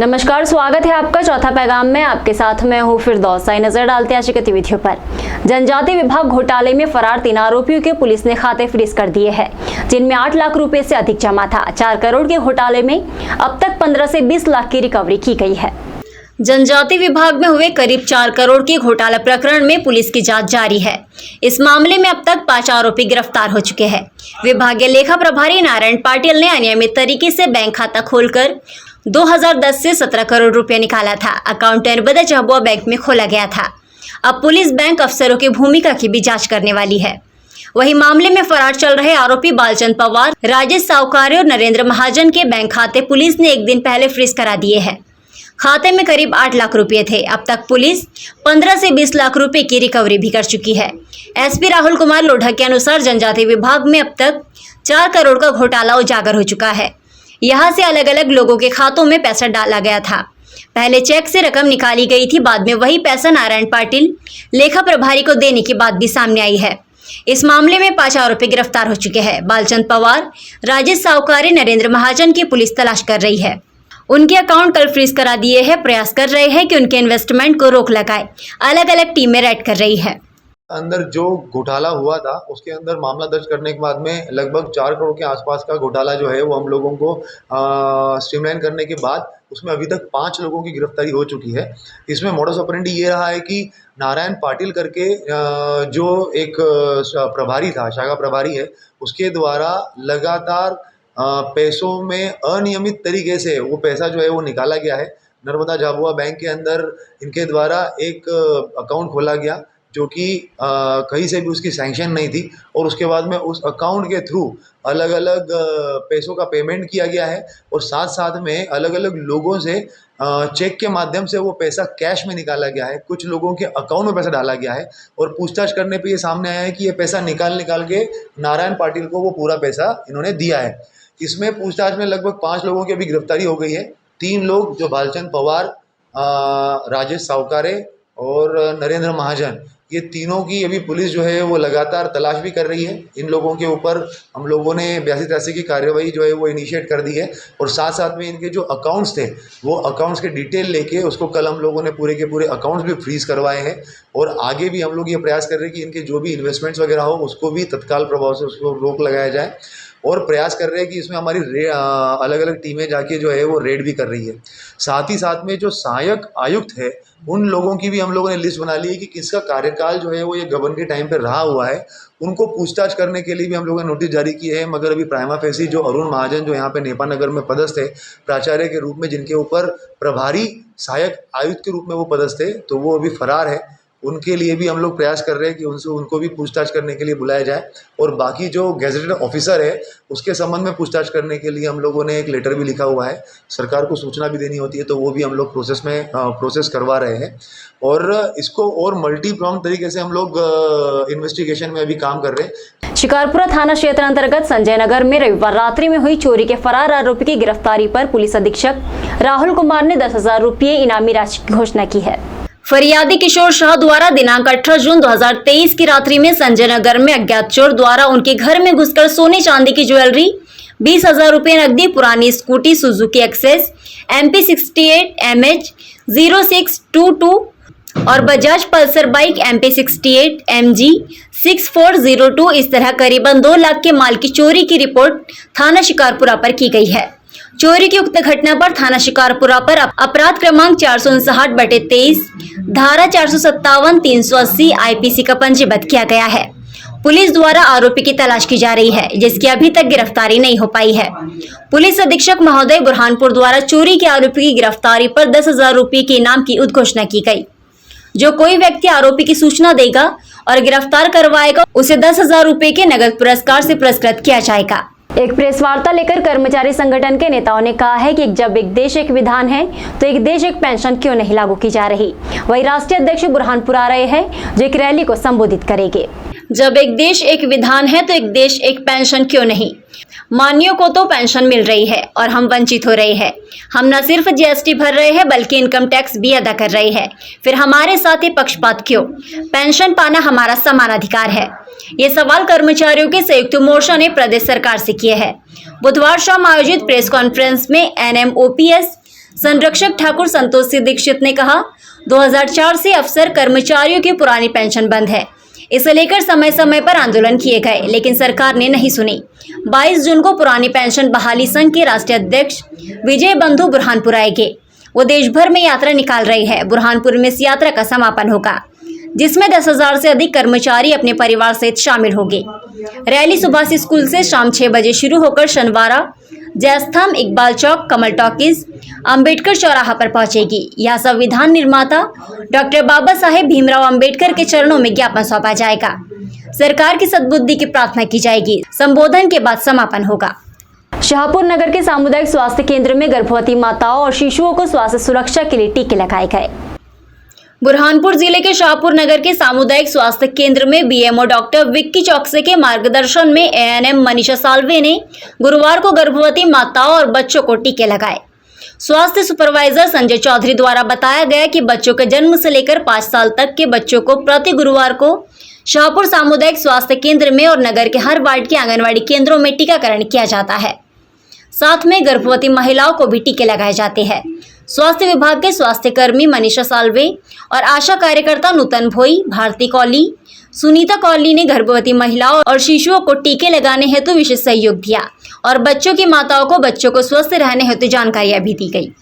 नमस्कार, स्वागत है आपका चौथा पैगाम में। आपके साथ मैं हूँ फिरदौस। नजर डालते हैं आज की गतिविधियों पर। जनजाति विभाग घोटाले में फरार 3 आरोपियों के पुलिस ने खाते फ्रीज कर दिए हैं, जिनमें 8 लाख रुपए से अधिक जमा था। 4 करोड़ के घोटाले में अब तक 15 से 20 लाख की रिकवरी की गई है। जनजाति विभाग में हुए करीब 4 करोड़ के घोटाला प्रकरण में पुलिस की जांच जारी है। इस मामले में अब तक 5 आरोपी गिरफ्तार हो चुके हैं। विभागीय लेखा प्रभारी नारायण पाटिल ने अनियमित तरीके से बैंक खाता खोलकर 2010 से 17 करोड़ रुपए निकाला था। अकाउंट नर्मदा झाबुआ बैंक में खोला गया था। अब पुलिस बैंक अफसरों की भूमिका की भी जांच करने वाली है। वहीं मामले में फरार चल रहे आरोपी बालचंद पवार, राजेश सावकारे और नरेंद्र महाजन के बैंक खाते पुलिस ने एक दिन पहले फ्रीज करा दिए हैं। खाते में करीब 8 लाख रुपए थे। अब तक पुलिस 15 से 20 लाख रुपए की रिकवरी भी कर चुकी है। एसपी राहुल कुमार लोढ़ा के अनुसार जनजाति विभाग में अब तक 4 करोड़ का घोटाला उजागर हो चुका है। यहां से अलग अलग लोगों के खातों में पैसा डाला गया था। पहले चेक से रकम निकाली गई थी, बाद में वही पैसा नारायण पाटिल लेखा प्रभारी को देने की बात भी सामने आई है। इस मामले में 5 आरोपी गिरफ्तार हो चुके हैं। बालचंद पवार, राजेश सावकारे, नरेंद्र महाजन की पुलिस तलाश कर रही है। उनके अकाउंट कल फ्रीज करा दिए हैं। प्रयास कर रहे हैं कि उनके इन्वेस्टमेंट को रोक लगाए। अलग अलग टीमें रेड कर रही है। अंदर जो घोटाला हुआ था उसके अंदर मामला दर्ज करने के बाद में लगभग 4 करोड़ के आसपास का घोटाला जो है वो हम लोगों को स्ट्रीमलाइन करने के बाद उसमें अभी तक 5 लोगों की गिरफ्तारी हो चुकी है। इसमें मोडस ऑपरेंडी ये रहा है कि नारायण पाटिल करके जो एक प्रभारी था, शाखा प्रभारी है, उसके द्वारा लगातार पैसों में अनियमित तरीके से वो पैसा जो है वो निकाला गया है। नर्मदा झाबुआ बैंक के अंदर इनके द्वारा एक अकाउंट खोला गया जो कि कहीं से भी उसकी सैंक्शन नहीं थी, और उसके बाद में उस अकाउंट के थ्रू अलग अलग पैसों का पेमेंट किया गया है, और साथ साथ में अलग अलग लोगों से चेक के माध्यम से वो पैसा कैश में निकाला गया है। कुछ लोगों के अकाउंट में पैसा डाला गया है, और पूछताछ करने पे ये सामने आया है कि ये पैसा निकाल के नारायण पाटिल को वो पूरा पैसा इन्होंने दिया है। इसमें पूछताछ में लगभग 5 लोगों की अभी गिरफ्तारी हो गई है। 3 लोग जो बालचंद पवार, राजेश सावकारे और नरेंद्र महाजन, ये तीनों की अभी पुलिस जो है वो लगातार तलाश भी कर रही है। इन लोगों के ऊपर हम लोगों ने 82-83 की कार्रवाई जो है वो इनिशिएट कर दी है, और साथ साथ में इनके जो अकाउंट्स थे वो अकाउंट्स के डिटेल लेके उसको कल हम लोगों ने पूरे के पूरे अकाउंट्स भी फ्रीज करवाए हैं। और आगे भी हम लोग ये प्रयास कर रहे हैं कि इनके जो भी इन्वेस्टमेंट्स वगैरह हो उसको भी तत्काल प्रभाव से उसको रोक लगाया जाए, और प्रयास कर रहे हैं कि इसमें हमारी अलग अलग टीमें जाके जो है वो रेड भी कर रही है। साथ ही साथ में जो सहायक आयुक्त है उन लोगों की भी हम लोगों ने लिस्ट बना ली है कि किसका कार्यकाल जो है वो ये गबन के टाइम पे रहा हुआ है। उनको पूछताछ करने के लिए भी हम लोगों ने नोटिस जारी किए हैं, मगर अभी प्राइमा फेसी जो अरुण महाजन जो यहाँ पे नेपा नगर में पदस्थ थे प्राचार्य के रूप में, जिनके ऊपर प्रभारी सहायक आयुक्त के रूप में वो पदस्थ थे, तो वो अभी फरार है। उनके लिए भी हम लोग प्रयास कर रहे हैं कि उनको भी पूछताछ करने के लिए बुलाया जाए, और बाकी जो गेजेटेड ऑफिसर है उसके संबंध में पूछताछ करने के लिए हम लोगों ने एक लेटर भी लिखा हुआ है। सरकार को सूचना भी देनी होती है, तो वो भी हम लोग प्रोसेस करवा रहे हैं, और इसको और मल्टी प्रॉन्ग तरीके से हम लोग इन्वेस्टिगेशन में अभी काम कर रहे हैं। शिकारपुरा थाना क्षेत्र अंतर्गत संजय नगर में रविवार रात्रि में हुई चोरी के फरार आरोपी की गिरफ्तारी पर पुलिस अधीक्षक राहुल कुमार ने 10,000 रुपये इनामी राशि की घोषणा की है। फरियादी किशोर शाह द्वारा दिनांक 18 जून 2023 की रात्रि में संजय नगर में अज्ञात चोर द्वारा उनके घर में घुसकर सोने चांदी की ज्वेलरी, 20,000 रुपये नकदी, पुरानी scooty Suzuki Access MP 68 MH 0622 और Bajaj Pulsar bike MP 68 MG 6402, इस तरह करीबन 2 लाख के माल की चोरी की रिपोर्ट थाना शिकारपुरा पर की गई है। चोरी की उक्त घटना पर थाना शिकारपुरा पर अपराध क्रमांक 459/23 धारा 457 380 IPC का पंजीबद्ध किया गया है। पुलिस द्वारा आरोपी की तलाश की जा रही है, जिसकी अभी तक गिरफ्तारी नहीं हो पाई है। पुलिस अधीक्षक महोदय बुरहानपुर द्वारा चोरी के आरोपी की गिरफ्तारी पर 10,000 रुपये के इनाम की उद्घोषणा की गई। जो कोई व्यक्ति आरोपी की सूचना देगा और गिरफ्तार करवाएगा उसे 10,000 रुपये के नगद पुरस्कार से पुरस्कृत किया जाएगा। एक प्रेस वार्ता लेकर कर्मचारी संगठन के नेताओं ने कहा है कि जब एक देश एक विधान है तो एक देश एक पेंशन क्यों नहीं लागू की जा रही। वही राष्ट्रीय अध्यक्ष बुरहानपुर आ रहे हैं जो एक रैली को संबोधित करेंगे। जब एक देश एक विधान है तो एक देश एक पेंशन क्यों नहीं। मान्यों को तो पेंशन मिल रही है और हम वंचित हो रहे हैं। हम न सिर्फ GST भर रहे हैं बल्कि इनकम टैक्स भी अदा कर रहे हैं, फिर हमारे साथ ये पक्षपात क्यों। पेंशन पाना हमारा समान अधिकार है। ये सवाल कर्मचारियों के संयुक्त मोर्चा ने प्रदेश सरकार से किए हैं। बुधवार शाम आयोजित प्रेस कॉन्फ्रेंस में NMOPS संरक्षक ठाकुर संतोष सिंह दीक्षित ने कहा, 2004 से अफसर कर्मचारियों की पुरानी पेंशन बंद है। इसे लेकर समय समय पर आंदोलन किए गए, लेकिन सरकार ने नहीं सुनी। 22 जून को पुरानी पेंशन बहाली संघ के राष्ट्रीय अध्यक्ष विजय बंधु बुरहानपुर आएंगे। वो देश भर में यात्रा निकाल रही है। बुरहानपुर में इस यात्रा का समापन होगा, जिसमें 10,000 से अधिक कर्मचारी अपने परिवार सहित शामिल होंगे। रैली सुभाष स्कूल से शाम 6 बजे शुरू होकर शनिवारा जयस्तंभ, इकबाल चौक, कमल टॉकीज, अंबेडकर चौराहा पर पहुंचेगी। यह संविधान निर्माता डॉक्टर बाबा साहेब भीमराव अंबेडकर के चरणों में ज्ञापन सौंपा जाएगा। सरकार की सद्बुद्धि की प्रार्थना की जाएगी। संबोधन के बाद समापन होगा। शाहपुर नगर के सामुदायिक स्वास्थ्य केंद्र में गर्भवती माताओं और शिशुओं को स्वास्थ्य सुरक्षा के लिए टीके लगाए गए। बुरहानपुर जिले के शाहपुर नगर के सामुदायिक स्वास्थ्य केंद्र में बीएमओ डॉक्टर विक्की चौकसे के मार्गदर्शन में एएनएम मनीषा साल्वे ने गुरुवार को गर्भवती माताओं और बच्चों को टीके लगाए। स्वास्थ्य सुपरवाइजर संजय चौधरी द्वारा बताया गया कि बच्चों के जन्म से लेकर 5 साल तक के बच्चों को प्रति गुरुवार को शाहपुर सामुदायिक स्वास्थ्य केंद्र में और नगर के हर वार्ड के आंगनवाड़ी केंद्रों में टीकाकरण किया जाता है। साथ में गर्भवती महिलाओं को भी टीके लगाए जाते हैं। स्वास्थ्य विभाग के स्वास्थ्य कर्मी मनीषा साल्वे और आशा कार्यकर्ता नूतन भोई, भारती कौली, सुनीता कौली ने गर्भवती महिलाओं और शिशुओं को टीके लगाने हेतु विशेष सहयोग दिया और बच्चों की माताओं को बच्चों को स्वस्थ रहने हेतु जानकारियां भी दी गई।